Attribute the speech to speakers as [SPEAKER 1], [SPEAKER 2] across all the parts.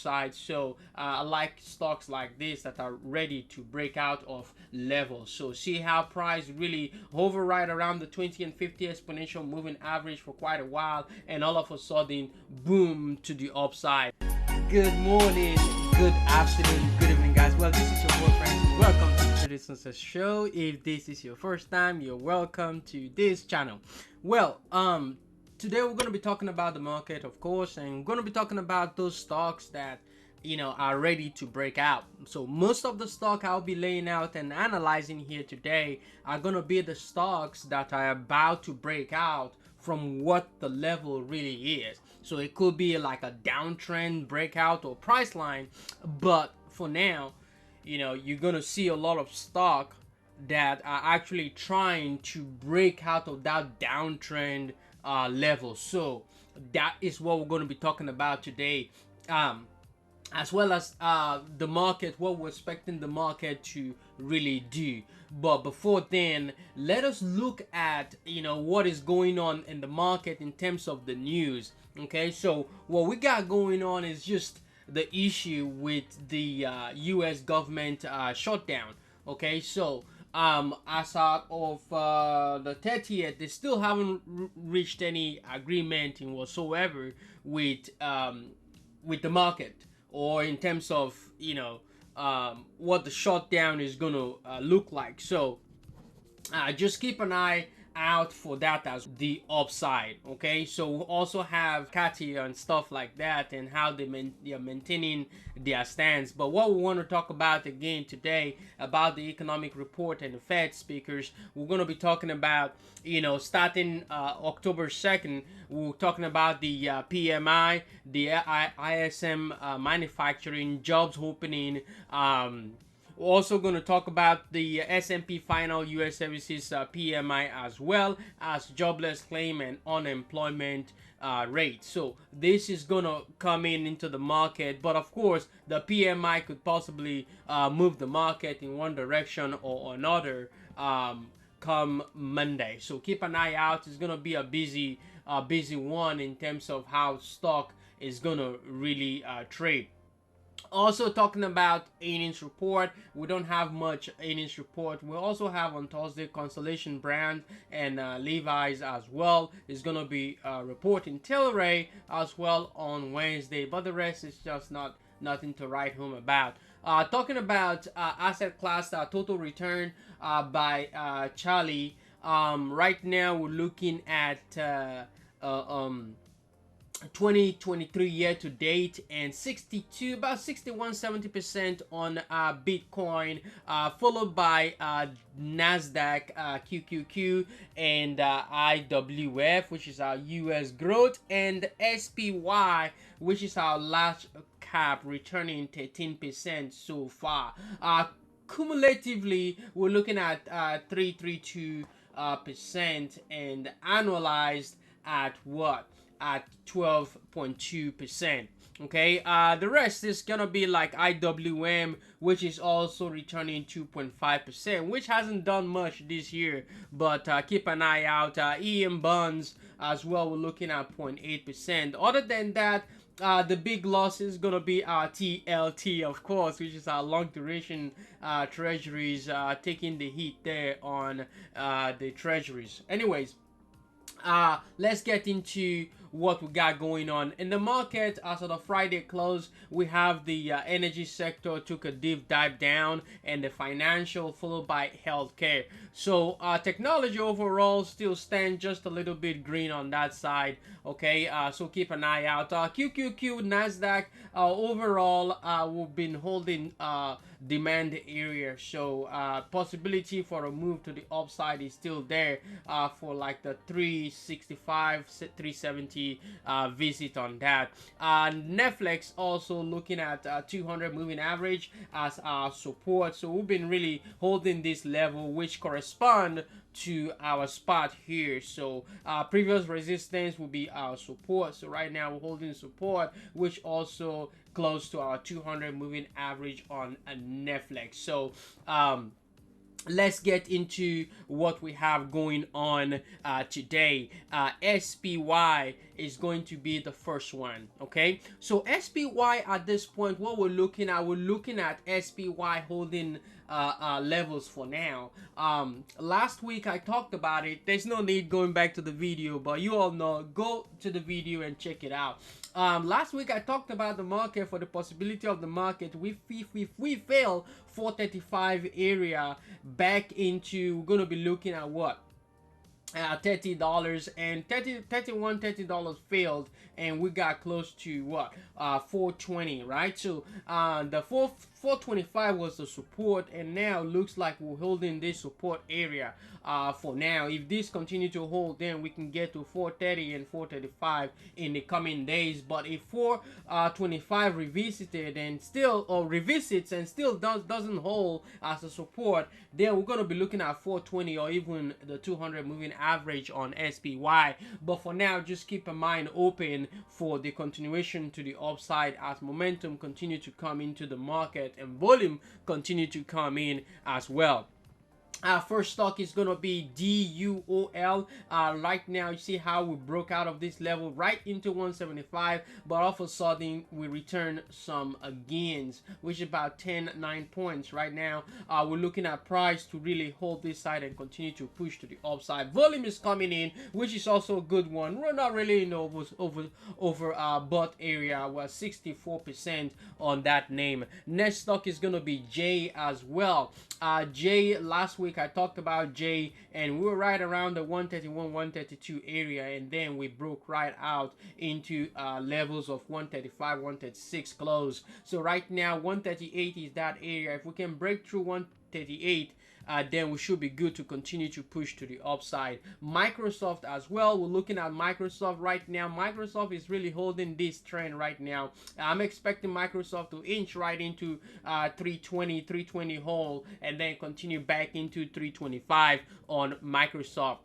[SPEAKER 1] side. So I like stocks like this that are ready to break out of levels. So see how price really hover right around the 20 and 50 exponential moving average for quite a while, and all of a sudden boom to the upside. Good morning, good afternoon, good evening, guys. Well, this is your boy Francis. Welcome to the Sunset Show. If this is your first time, you're welcome to this channel. Well, today we're going to be talking about the market, of course, and we're going to be talking about those stocks that are ready to break out. So most of the stock I'll be laying out and analyzing here today are going to be the stocks that are about to break out from what the level really is. So it could be like a downtrend breakout or price line, but for now, you're going to see a lot of stock that are actually trying to break out of that downtrend level. So that is what we're going to be talking about today, as well as the market, what we're expecting the market to really do. But before then, let us look at what is going on in the market in terms of the news. Okay, so what we got going on is just the issue with the US government shutdown. Okay, so as out of the 30th, they still haven't reached any agreement in whatsoever with the market, or in terms of what the shutdown is gonna look like. So just keep an eye out for that as the upside. Okay, so we also have Katia and stuff like that, and how they are maintaining their stance. But what we want to talk about again today about the economic report and the Fed speakers, we're going to be talking about starting October 2nd, we're talking about the PMI, the ISM manufacturing jobs opening. We're also going to talk about the S&P final US services PMI, as well as jobless claim and unemployment rate. So this is going to come into the market, but of course the PMI could possibly move the market in one direction or another come Monday. So keep an eye out. It's going to be a busy one in terms of how stock is going to really trade. Also talking about earnings report, we don't have much earnings report. We also have on Thursday Constellation Brand and Levi's as well is gonna be reporting. Tilray as well on Wednesday, but the rest is just nothing to write home about. Talking about asset class total return by Charlie. Right now we're looking at 2023 year to date, and about 61-70% on Bitcoin, followed by Nasdaq, QQQ, and IWF, which is our US growth, and SPY, which is our large cap, returning 13% so far. Cumulatively, we're looking at 332%, and annualized at what? At 12.2%. Okay, the rest is gonna be like IWM, which is also returning 2.5%, which hasn't done much this year, but keep an eye out. EM bonds as well, we're looking at 0.8%. Other than that, the big loss is gonna be our TLT, of course, which is our long duration treasuries, taking the heat there on the treasuries. Anyways, let's get into what we got going on in the market. As of the Friday close, we have the energy sector took a deep dive down, and the financial followed by healthcare. So technology overall still stands just a little bit green on that side. Okay, so keep an eye out. QQQ, Nasdaq, overall we've been holding demand area, so possibility for a move to the upside is still there for like the 365 370 visit on that. Netflix also looking at 200 moving average as our support, so we've been really holding this level, which correspond to our spot here. So previous resistance will be our support, so right now we're holding support, which also close to our 200 moving average on Netflix. So let's get into what we have going on today. SPY is going to be the first one. Okay, so SPY at this point, what we're looking at SPY holding levels for now. Last week I talked about it. There's no need going back to the video, but you all know, go to the video and check it out. Last week I talked about the market, for the possibility of the market if we fail 435 area back into, we're going to be looking at what, $30, and $30 failed, and we got close to what, 420, right? So the 425 was the support, and now looks like we're holding this support area for now. If this continue to hold, then we can get to 430 and 435 in the coming days. But if 425 revisited and still, or revisits and still doesn't hold as a support, then we're going to be looking at 420 or even the 200 moving average on SPY. But for now, just keep a mind open for the continuation to the upside as momentum continue to come into the market and volume continue to come in as well. Our first stock is gonna be DUOL. Right now, you see how we broke out of this level right into 175, but all of a sudden we return some gains, which is about 9 points right now. We're looking at price to really hold this side and continue to push to the upside. Volume is coming in, which is also a good one. We're not really in over bought area. We're 64% on that name. Next stock is gonna be J as well. J, last week I talked about J, and we were right around the 131 132 area, and then we broke right out into levels of 135 136 close. So right now 138 is that area. If we can break through 138, then we should be good to continue to push to the upside. Microsoft as well, we're looking at Microsoft right now. Microsoft is really holding this trend right now. I'm expecting Microsoft to inch right into 320 hold, and then continue back into 325 on Microsoft.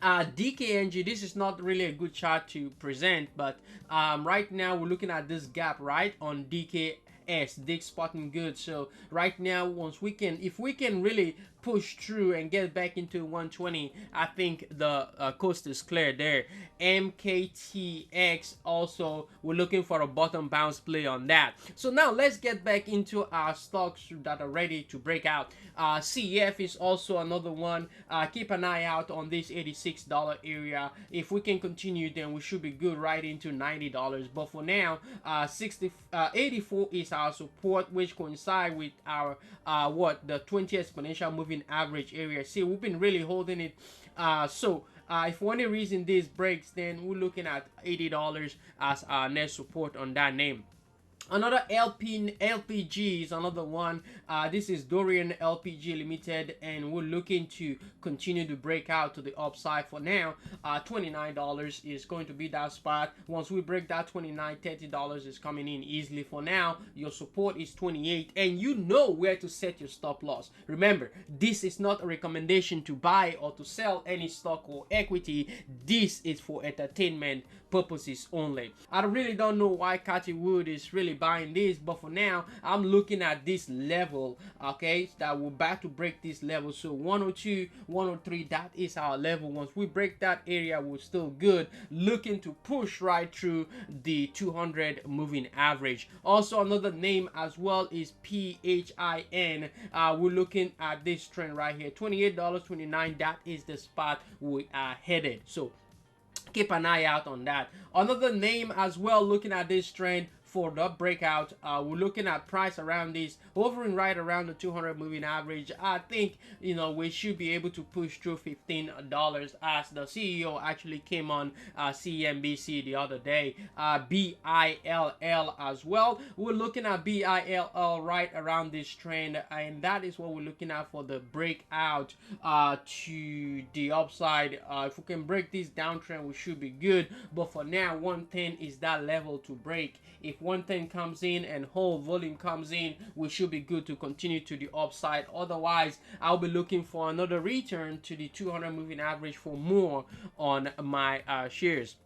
[SPEAKER 1] DKNG, this is not really a good chart to present, but right now we're looking at this gap right on Dick Sporting Goods. So right now, if we can really push through and get back into 120, I think the coast is clear there. MKTX also, we're looking for a bottom bounce play on that. So now let's get back into our stocks that are ready to break out. CEF is also another one. Keep an eye out on this $86 area. If we can continue, then we should be good right into $90. But for now, 84 is our support, which coincide with our the 20 exponential moving average area. See, we've been really holding it. If for any reason this breaks, then we're looking at $80 as our next support on that name. Another LPG is another one. This is Dorian LPG Limited, and we're looking to continue to break out to the upside. For now, $29 is going to be that spot. Once we break that $29, $30 is coming in easily. For now, your support is 28, and you know where to set your stop loss. Remember, this is not a recommendation to buy or to sell any stock or equity. This is for entertainment purposes only. I really don't know why Cathy Wood is really buying this, but for now I'm looking at this level, okay, that we're about to break this level. So 102 103, that is our level. Once we break that area, we're still good, looking to push right through the 200 moving average. Also, another name as well is PHIN. We're looking at this trend right here, $28.29. that is the spot we are headed. So keep an eye out on that. Another name as well, looking at this trend for the breakout, we're looking at price around this, hovering right around the 200 moving average. I think, you know, we should be able to push through $15, as the CEO actually came on CNBC the other day. BILL as well, we're looking at BILL right around this trend, and that is what we're looking at for the breakout to the upside. If we can break this downtrend, we should be good, but for now 110 is that level to break. If 110 comes in and whole volume comes in, we should be good to continue to the upside. Otherwise, I'll be looking for another return to the 200 moving average for more on my shares.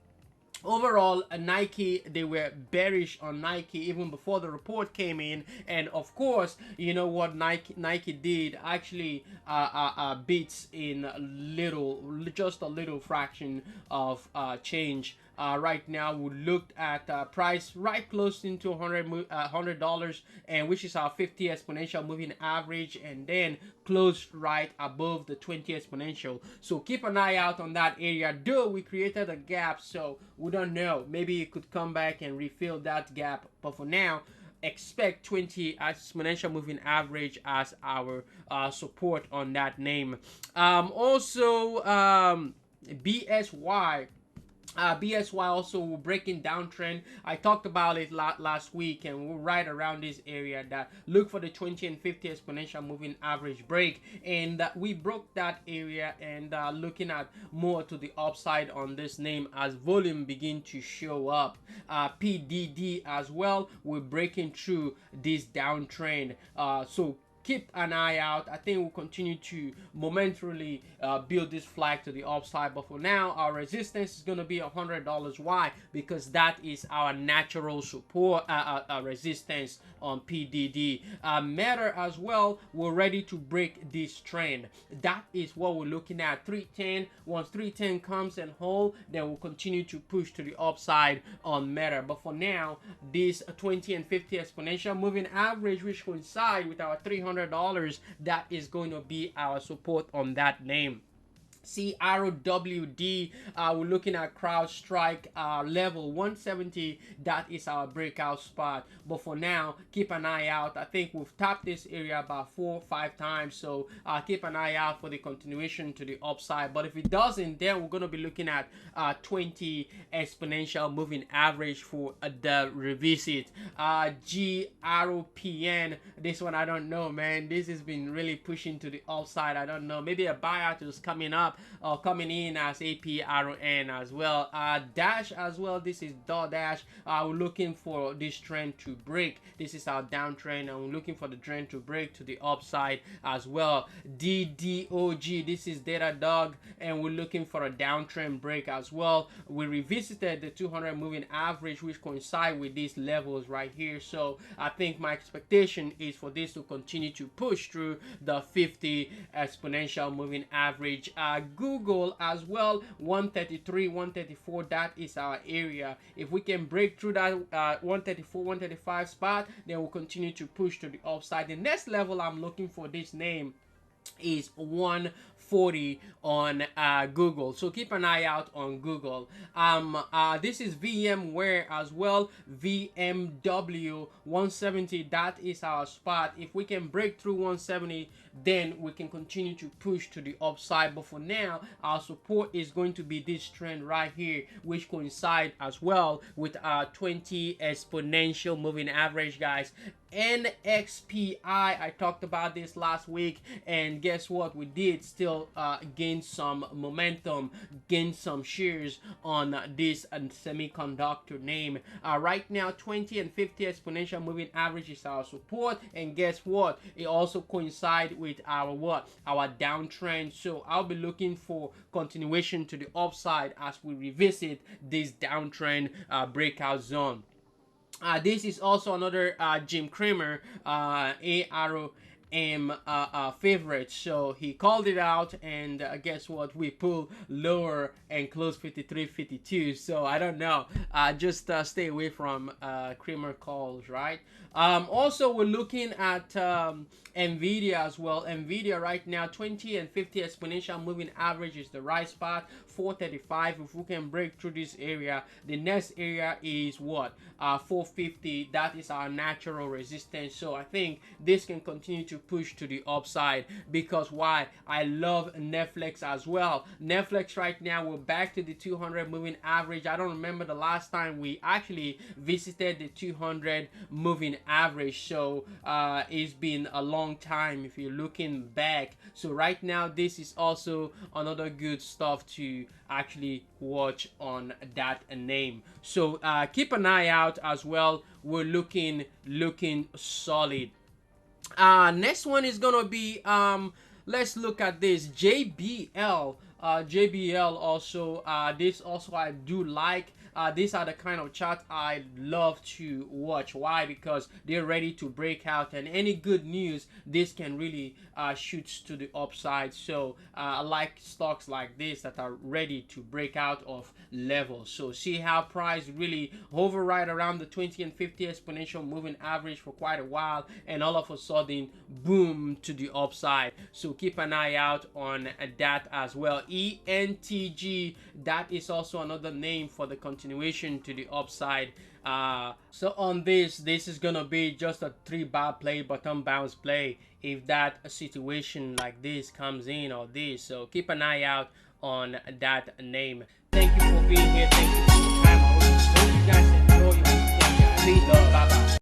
[SPEAKER 1] overall, Nike, they were bearish on Nike even before the report came in, and of course, you know what Nike did actually beats in just a little fraction of change. Right now, we looked at price right close into $100, and which is our 50 exponential moving average, and then closed right above the 20 exponential. So keep an eye out on that area. Though we created a gap, so we don't know. Maybe it could come back and refill that gap. But for now, expect 20 exponential moving average as our support on that name. Also, BSY. BSY also breaking downtrend. I talked about it last week, and we're right around this area. That look for the 20 and 50 exponential moving average break, and we broke that area, and looking at more to the upside on this name as volume begin to show up. PDD as well, we're breaking through this downtrend. So keep an eye out. I think we'll continue to momentarily build this flag to the upside, but for now our resistance is going to be $100. Why? Because that is our natural support resistance on PDD. Matter as well, we're ready to break this trend. That is what we're looking at. 310. Once 310 comes and hold, then we'll continue to push to the upside on Matter. But for now, this 20 and 50 exponential moving average, which coincide with our $300, that is going to be our support on that name. CRWD, we're looking at CrowdStrike level 170. That is our breakout spot. But for now, keep an eye out. I think we've tapped this area about 4 or 5 times, so keep an eye out for the continuation to the upside. But if it doesn't, then we're going to be looking at 20 exponential moving average for the revisit. GROPN, this one I don't know, man. This has been really pushing to the upside. I don't know, maybe a buyout is coming up or coming in as APRN as well. Dash as well, this is Dash. We're looking for this trend to break. This is our downtrend, and we're looking for the trend to break to the upside as well. DDOG, this is Datadog, and we're looking for a downtrend break as well. We revisited the 200 moving average, which coincide with these levels right here. So I think my expectation is for this to continue to push through the 50 exponential moving average. Google as well, 133, 134, that is our area. If we can break through that 134, 135 spot, then we'll continue to push to the upside. The next level I'm looking for this name is 140 on Google, so keep an eye out on Google. This is VMware as well, VMW 170, that is our spot. If we can break through 170, then we can continue to push to the upside. But for now, our support is going to be this trend right here, which coincide as well with our 20 exponential moving average, guys. NXPI, I talked about this last week, and guess what? We did still gain some momentum, gain some shares on this semiconductor name. Right now, 20 and 50 exponential moving average is our support, and guess what? It also coincides with our our downtrend. So I'll be looking for continuation to the upside as we revisit this downtrend breakout zone. This is also another Jim Cramer ARM favorite, so he called it out, and guess what? We pull lower and close 53.52. So I don't know, just stay away from Cramer calls, right? Also, we're looking at NVDA as well. NVDA right now, 20 and 50 exponential moving average is the right spot, 435. If we can break through this area, the next area is what? 450. That is our natural resistance. So I think this can continue to push to the upside, because why? I love NFLX as well. NFLX right now, we're back to the 200 moving average. I don't remember the last time we actually visited the 200 moving average, so it's been a long time if you're looking back. So right now, this is also another good stuff to actually watch on that name. So keep an eye out as well. We're looking solid. Next one is gonna be let's look at this JBL. JBL also. This also I do like. These are the kind of charts I love to watch. Why? Because they're ready to break out, and any good news, this can really shoot to the upside. So I like stocks like this that are ready to break out of levels. So see how price really hover right around the 20 and 50 exponential moving average for quite a while, and all of a sudden, boom, to the upside. So keep an eye out on that as well. ENTG, that is also another name for the continuation to the upside. So on this is gonna be just a 3-bar play, bottom bounce play if that situation like this comes in, or this. So keep an eye out on that name. Thank you for being here. Thank you for your time. I hope you guys enjoy your weekend. Please love. Bye bye.